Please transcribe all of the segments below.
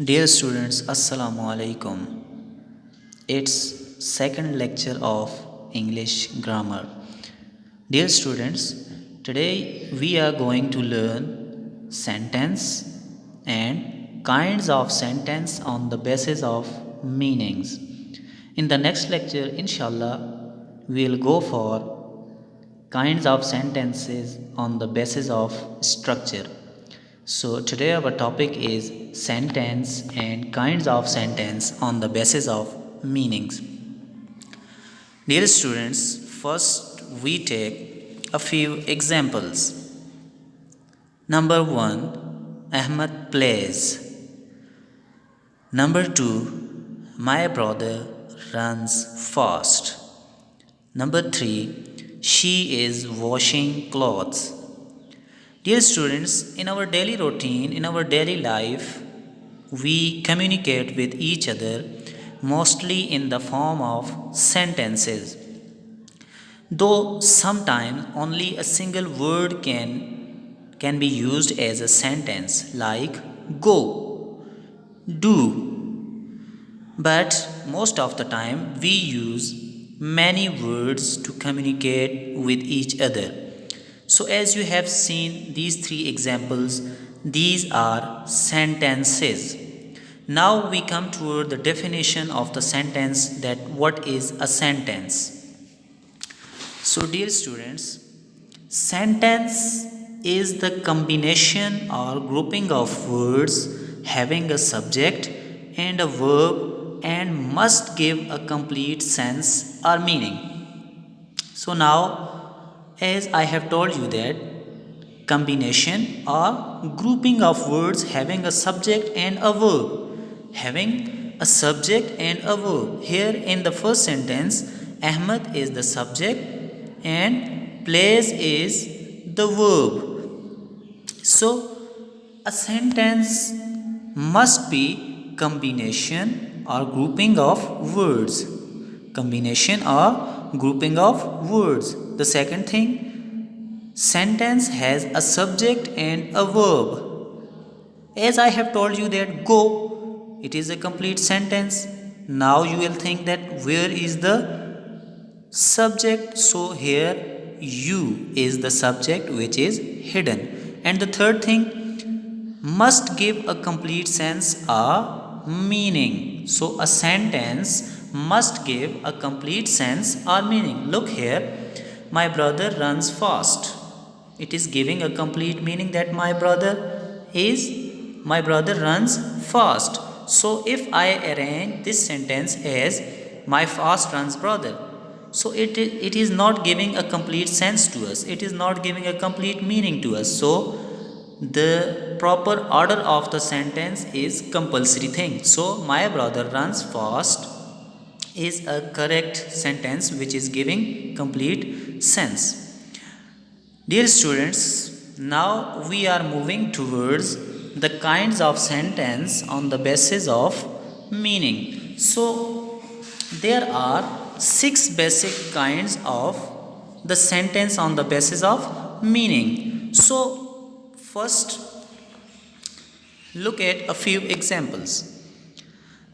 Dear students, Assalamu alaikum. It's second lecture of English grammar. Dear students, today we are going to learn sentence and kinds of sentence on the basis of meanings. In the next lecture, inshallah, we'll go for kinds of sentences on the basis of structure. So today our topic is sentence and kinds of sentence on the basis of meanings. Dear students, first we take a few examples. Number 1, Ahmed plays. Number 2, my brother runs fast. Number 3, she is washing clothes. Dear students, in our daily routine, in our daily life, we communicate with each other mostly in the form of sentences. Though sometimes only a single word can be used as a sentence like go, do, but most of the time we use many words to communicate with each other. So, as you have seen these three examples, these are sentences. Now we come toward the definition of the sentence, that what is a sentence. So, dear students, sentence is the combination or grouping of words having a subject and a verb and must give a complete sense or meaning. So, now as I have told you that combination or grouping of words having a subject and a verb, having a subject and a verb. Here in the first sentence, Ahmed is the subject and plays is the verb. So a sentence must be combination or grouping of words. Combination or grouping of words. The second thing, sentence has a subject and a verb. As I have told you that go, it is a complete sentence. Now you will think that where is the subject? So here you is the subject which is hidden. And the third thing, must give a complete sense or meaning. So a sentence must give a complete sense or meaning. Look here, my brother runs fast. It is giving a complete meaning that my brother runs fast. So if I arrange this sentence as my fast runs brother, so it is not giving a complete sense to us, it is not giving a complete meaning to us. So the proper order of the sentence is compulsory thing. So my brother runs fast is a correct sentence which is giving complete sense. Dear students, now we are moving towards the kinds of sentence on the basis of meaning. So there are 6 basic kinds of the sentence on the basis of meaning. So first, look at a few examples.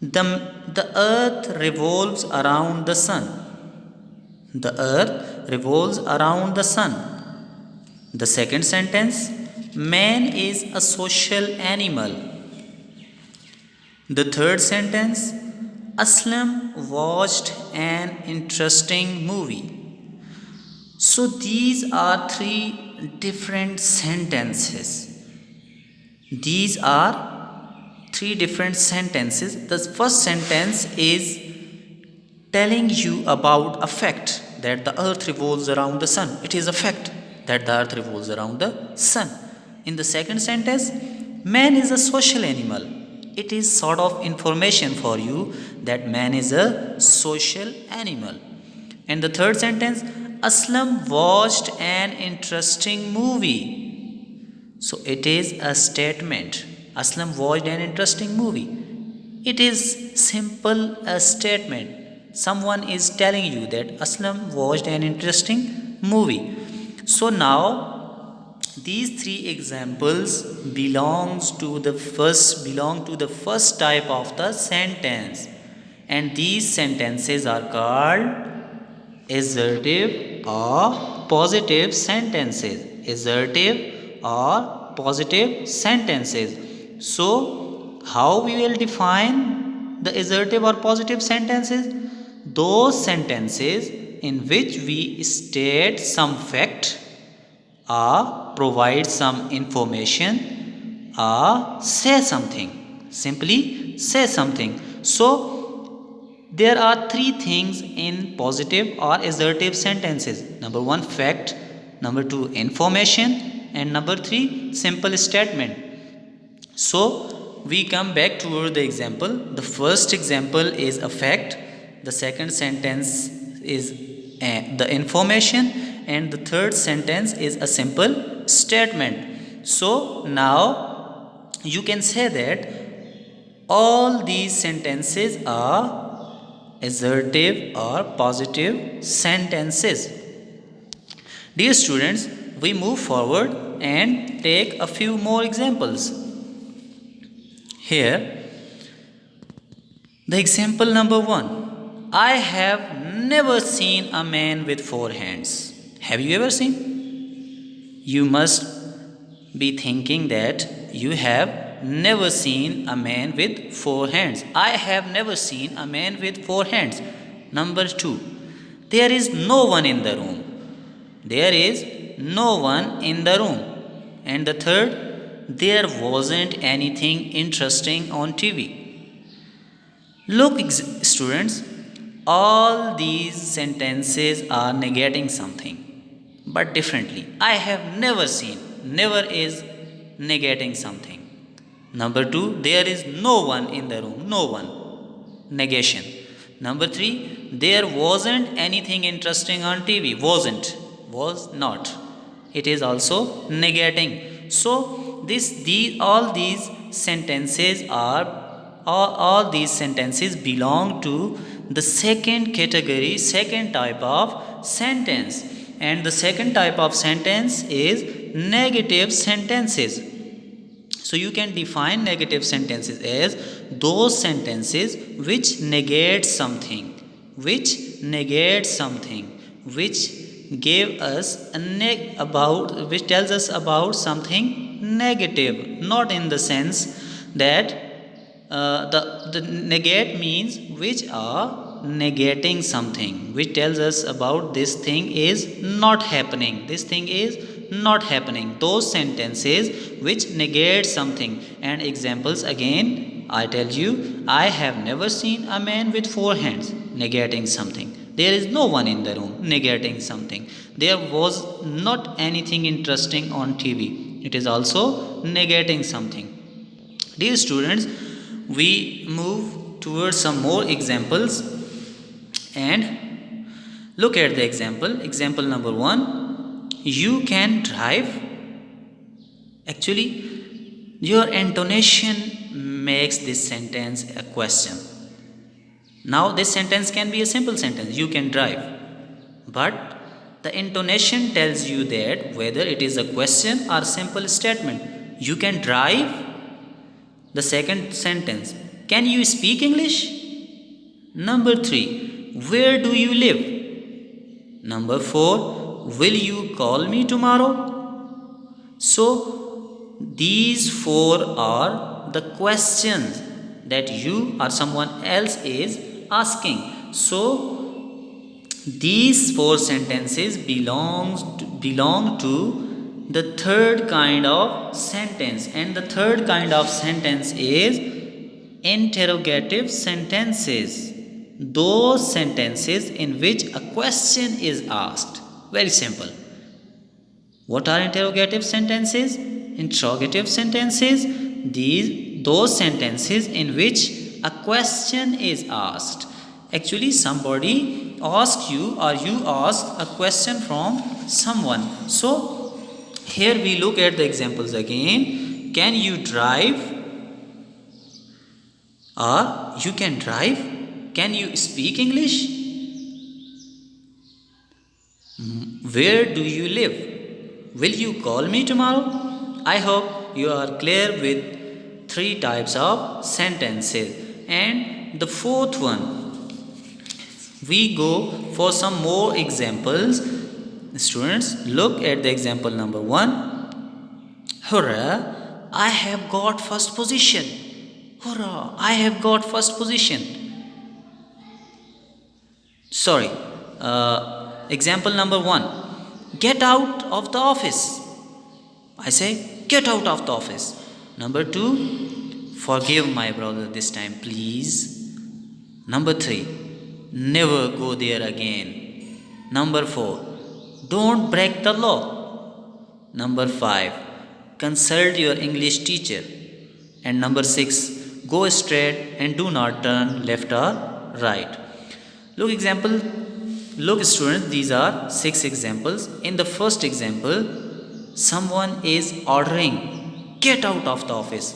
The earth revolves around the sun. The earth revolves around the sun. The second sentence, man is a social animal. The third sentence, Aslam watched an interesting movie. So these are 3 different sentences. These are 3 different sentences. The first sentence is telling you about a fact that the earth revolves around the sun. It is a fact that the earth revolves around the sun. In the second sentence, man is a social animal. It is sort of information for you that man is a social animal. And the third sentence, Aslam watched an interesting movie. So it is a statement. Aslam watched an interesting movie. It is simple a statement. Someone is telling you that Aslam watched an interesting movie. So now These three examples belong to the first type of the sentence, and these sentences are called assertive or positive sentences. Assertive or positive sentences. So how we will define the assertive or positive sentences? Those sentences in which we state some fact or provide some information or say something, simply say something. So there are three things in positive or assertive sentences. Number one, fact. Number two, information. And number three, simple statement. So we come back toward the example. The first example is a fact. The second sentence is the information. And the third sentence is a simple statement. So now you can say that all these sentences are assertive or positive sentences. Dear students, we move forward and take a few more examples. Here, the example number 1. I have never seen a man with 4 hands. Have you ever seen? You must be thinking that you have never seen a man with 4 hands. I have never seen a man with 4 hands. Number 2. There is no one in the room. There is no one in the room. And the third, there wasn't anything interesting on TV. Look, students, all these sentences are negating something, but differently. I have never seen. Never is negating something. Number 2, there is no one in the room. No one. Negation. Number 3, there wasn't anything interesting on TV. Wasn't. Was not. It is also negating. So all these sentences belong to the second category, second type of sentence. And the second type of sentence is negative sentences. So you can define negative sentences as those sentences which negate something, which give us which tells us about something negative, not in the sense that the negate means which are negating something, which tells us about this thing is not happening. This thing is not happening. Those sentences which negate something. And examples again, I tell you, I have never seen a man with 4 hands, negating something. There is no one in the room, negating something. There was not anything interesting on TV. It is also negating something. Dear students, we move towards some more examples and look at the example. Example number 1. You can drive. Actually, your intonation makes this sentence a question. Now this sentence can be a simple sentence. You can drive. But the intonation tells you that whether it is a question or simple statement. You can drive. The second sentence, can you speak English? Number 3, where do you live? Number 4, will you call me tomorrow? So these 4 are the questions that you or someone else is asking. So these 4 sentences belong to the third kind of sentence. And the third kind of sentence is interrogative sentences. Those sentences in which a question is asked. Very simple. What are interrogative sentences? Interrogative sentences, those sentences in which a question is asked. Actually, somebody asks you or you ask a question from someone. So here we look at the examples again. Can you drive? Or you can drive. Can you speak English? Where do you live? Will you call me tomorrow? I hope you are clear with three types of sentences. And the fourth one, we go for some more examples. Students, look at the example number 1. Hurrah, I have got first position. Hurrah, I have got first position. Sorry. Example number 1. Get out of the office. I say, get out of the office. Number 2. Forgive my brother this time, please. Number 3. Never go there again. Number 4. Don't break the law. Number 5. Consult your English teacher. And number 6. Go straight and do not turn left or right. Look students, these are 6 examples. In the first example, someone is ordering, get out of the office.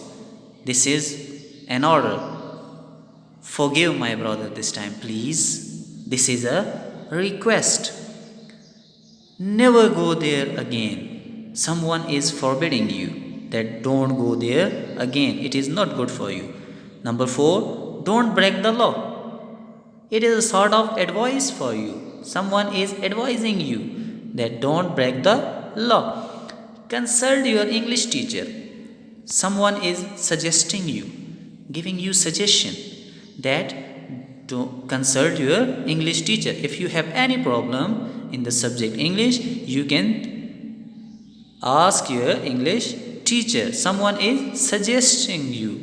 This is an order. Forgive my brother this time, please. This is a request. Never go there again. Someone is forbidding you that don't go there again. It is not good for you. Number 4, don't break the law. It is a sort of advice for you. Someone is advising you that don't break the law. Consult your English teacher. Someone is suggesting you, giving you suggestion that to consult your English teacher. If you have any problem in the subject English, you can ask your English teacher. Someone is suggesting you.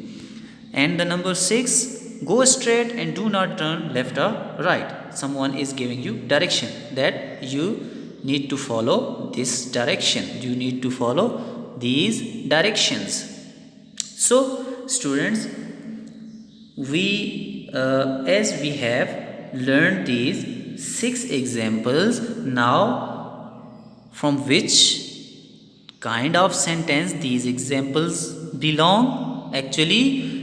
And the number 6, go straight and do not turn left or right. Someone is giving you direction that you need to follow this direction. You need to follow these directions. So, students, as we have learned these 6 examples, now from which kind of sentence these examples belong? Actually,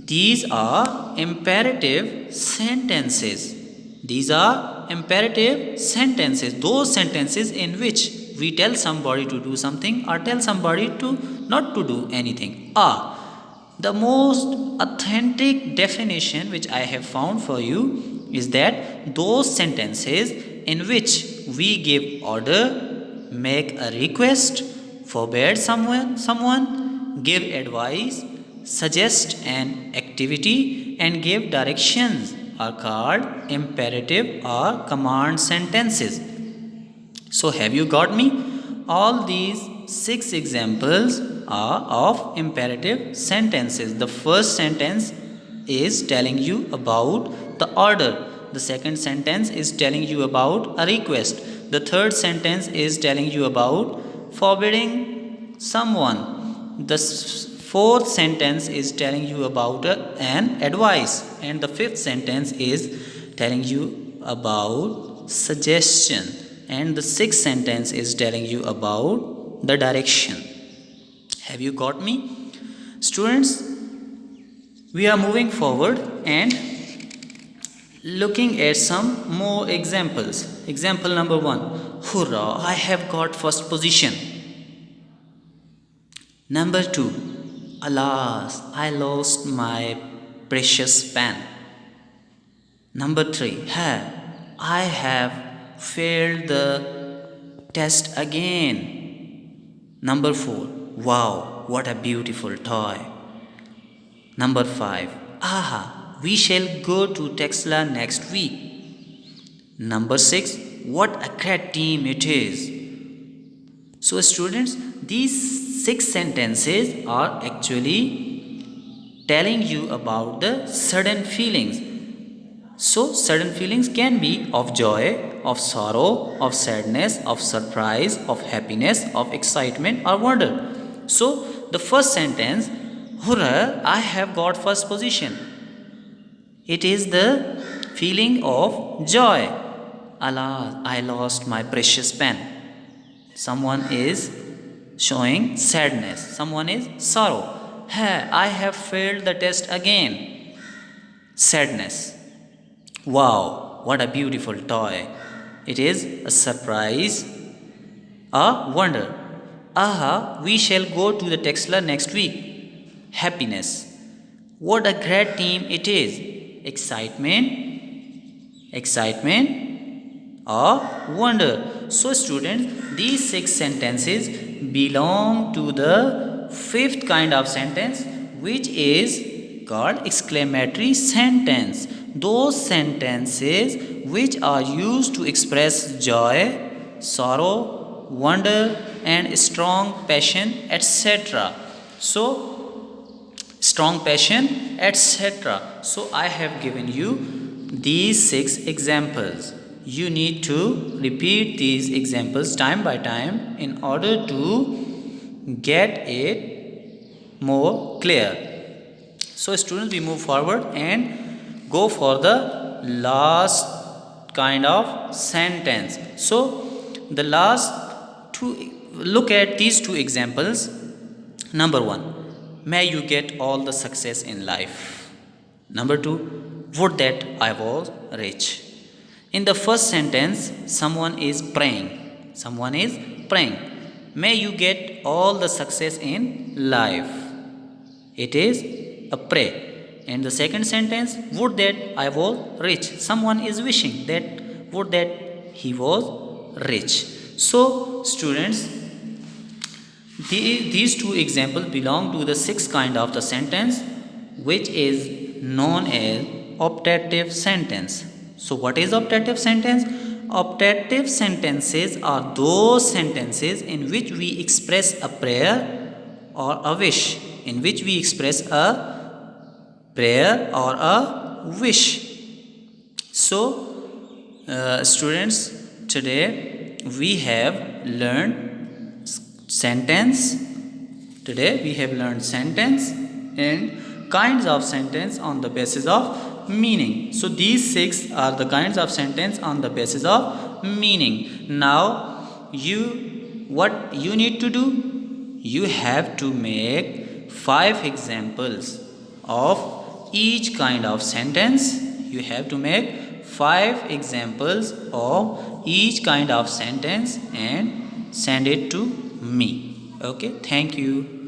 these are imperative sentences. These are imperative sentences. Those sentences in which we tell somebody to do something or tell somebody to not to do anything. The most authentic definition which I have found for you is that those sentences in which we give order, make a request, forbid someone, give advice, suggest an activity, and give directions are called imperative or command sentences. So, have you got me? All these 6 examples are of imperative sentences. The first sentence is telling you about the order. The second sentence is telling you about a request. The third sentence is telling you about forbidding someone. The fourth sentence is telling you about an advice. And the fifth sentence is telling you about suggestion. And the sixth sentence is telling you about the direction. Have you got me? Students, we are moving forward and looking at some more examples. Example number 1. Hurrah, I have got first position. Number 2. Alas, I lost my precious pen. Number 3. I have failed the test again. Number 4. Wow, what a beautiful toy. Number 5. We shall go to Texla next week. Number 6. What a great team it is. So students, these 6 sentences are actually telling you about the certain feelings. So certain feelings can be of joy, of sorrow, of sadness, of surprise, of happiness, of excitement or wonder. So the first sentence, hurrah, I have got first position. It is the feeling of joy. Alas, I lost my precious pen. Someone is showing sadness. Someone is sorrow. I have failed the test again. Sadness. Wow, what a beautiful toy. It is a surprise, a wonder. Aha, we shall go to the Texla next week. Happiness. What a great team it is. Excitement or wonder. So students, these 6 sentences belong to the fifth kind of sentence, which is called exclamatory sentence. Those sentences which are used to express joy, sorrow, wonder and strong passion, etc. So strong passion, etc. So I have given you these 6 examples. You need to repeat these examples time by time in order to get it more clear. So students, we move forward and go for the last kind of sentence. So the last two, look at these 2 examples. Number 1, may you get all the success in life. Number 2, would that I was rich. In the first sentence, someone is praying. May you get all the success in life. It is a pray. And the second sentence, would that I was rich. Someone is wishing that would that he was rich. So students, these 2 examples belong to the 6th kind of the sentence, which is known as optative sentence. So what is optative sentence? Optative sentences are those sentences in which we express a prayer or a wish. Or a wish. So students, today we have learned sentence and kinds of sentence on the basis of meaning. So these 6 are the kinds of sentence on the basis of meaning. Now what you need to do, you have to make 5 examples of each kind of sentence. You have to make 5 examples of each kind of sentence and send it to me. Okay, thank you.